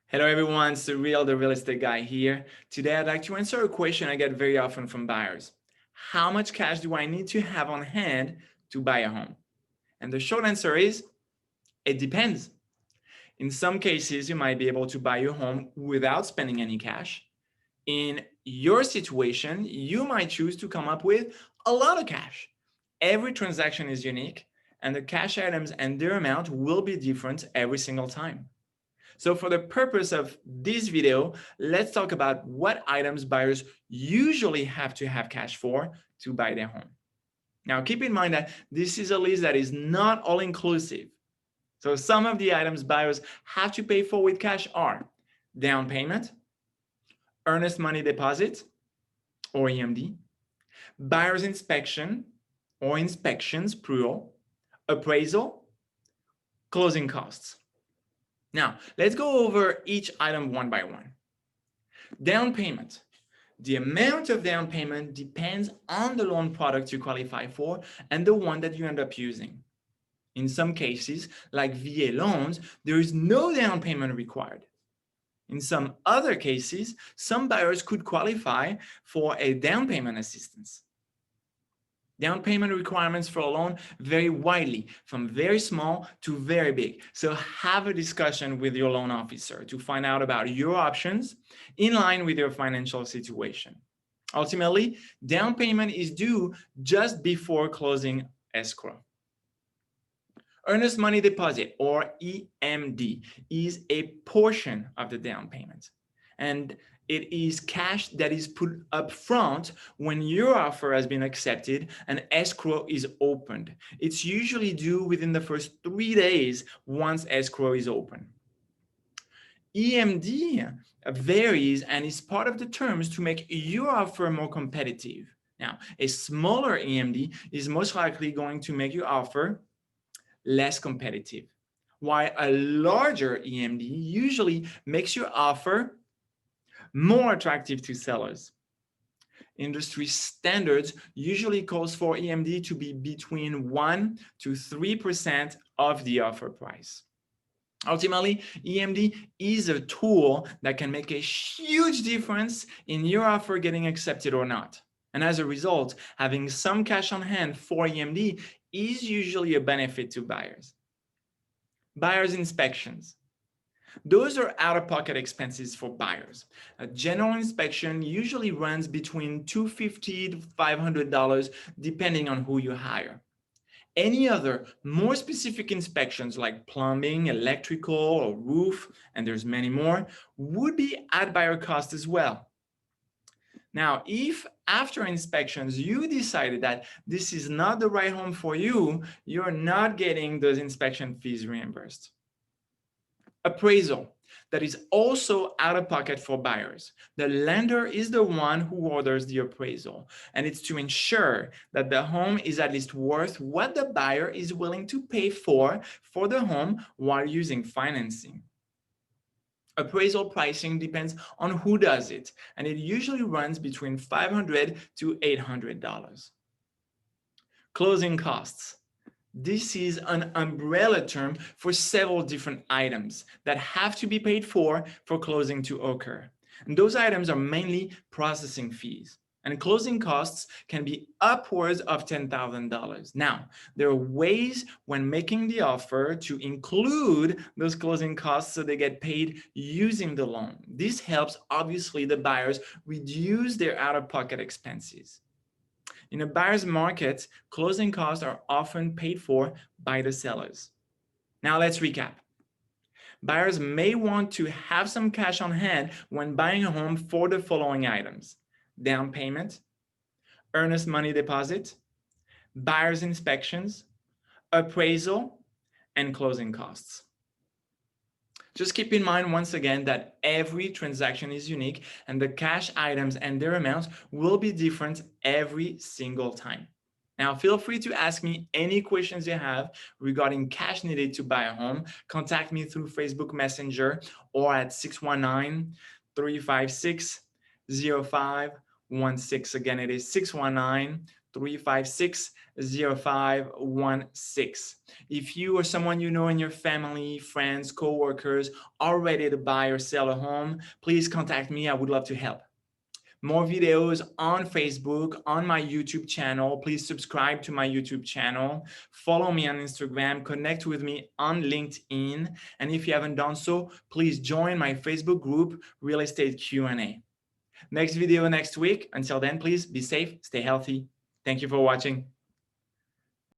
Hello everyone, SUREAL, the real estate guy here. Today I'd like to answer a question I get very often from buyers. How much cash do I need to have on hand to buy a home? And the short answer is, it depends. In some cases, you might be able to buy your home without spending any cash. In your situation, you might choose to come up with a lot of cash. Every transaction is unique, and the cash items and their amount will be different every single time. So for the purpose of this video, let's talk about what items buyers usually have to have cash for to buy their home. Now, keep in mind that this is a list that is not all-inclusive. So some of the items buyers have to pay for with cash are down payment, earnest money deposit, or EMD, buyer's inspection or inspections, plural, appraisal, closing costs. Now, let's go over each item one by one. Down payment. The amount of down payment depends on the loan product you qualify for and the one that you end up using. In some cases, like VA loans, there is no down payment required. In some other cases, some buyers could qualify for a down payment assistance. Down payment requirements for a loan vary widely, from very small to very big. So have a discussion with your loan officer to find out about your options in line with your financial situation. Ultimately, down payment is due just before closing escrow. Earnest money deposit, or EMD, is a portion of the down payment. And it is cash that is put up front when your offer has been accepted and escrow is opened. It's usually due within the first 3 days once escrow is open. EMD varies and is part of the terms to make your offer more competitive. Now, a smaller EMD is most likely going to make your offer less competitive, while a larger EMD usually makes your offer more attractive to sellers. Industry standards usually calls for EMD to be between 1 to 3% of the offer price. Ultimately, EMD is a tool that can make a huge difference in your offer getting accepted or not. And as a result, having some cash on hand for EMD is usually a benefit to buyers. Buyer's inspections. Those are out-of-pocket expenses for buyers. A general inspection usually runs between $250 to $500 depending on who you hire. Any other more specific inspections like plumbing, electrical, or roof, and there's many more, would be at buyer cost as well. Now, if after inspections you decided that this is not the right home for you, you're not getting those inspection fees reimbursed. Appraisal. That is also out of pocket for buyers. The lender is the one who orders the appraisal, and it's to ensure that the home is at least worth what the buyer is willing to pay for the home while using financing. Appraisal pricing depends on who does it, and it usually runs between $500 to $800. Closing costs. This is an umbrella term for several different items that have to be paid for closing to occur. And those items are mainly processing fees. And closing costs can be upwards of $10,000. Now, there are ways when making the offer to include those closing costs so they get paid using the loan. This helps, obviously, the buyers reduce their out-of-pocket expenses. In a buyer's market, closing costs are often paid for by the sellers. Now let's recap. Buyers may want to have some cash on hand when buying a home for the following items: down payment, earnest money deposit, buyer's inspections, appraisal, and closing costs. Just keep in mind once again that every transaction is unique and the cash items and their amounts will be different every single time. Now, feel free to ask me any questions you have regarding cash needed to buy a home. Contact me through Facebook Messenger or at 619-356-0516. Again, it is 356-0516. If you or someone you know in your family, friends, co-workers are ready to buy or sell a home, please contact me. I would love to help. More videos on Facebook, on my YouTube channel. Please subscribe to my YouTube channel. Follow me on Instagram. Connect with me on LinkedIn. And if you haven't done so, please join my Facebook group, Real Estate Q&A. Next video next week. Until then, please be safe, stay healthy. Thank you for watching.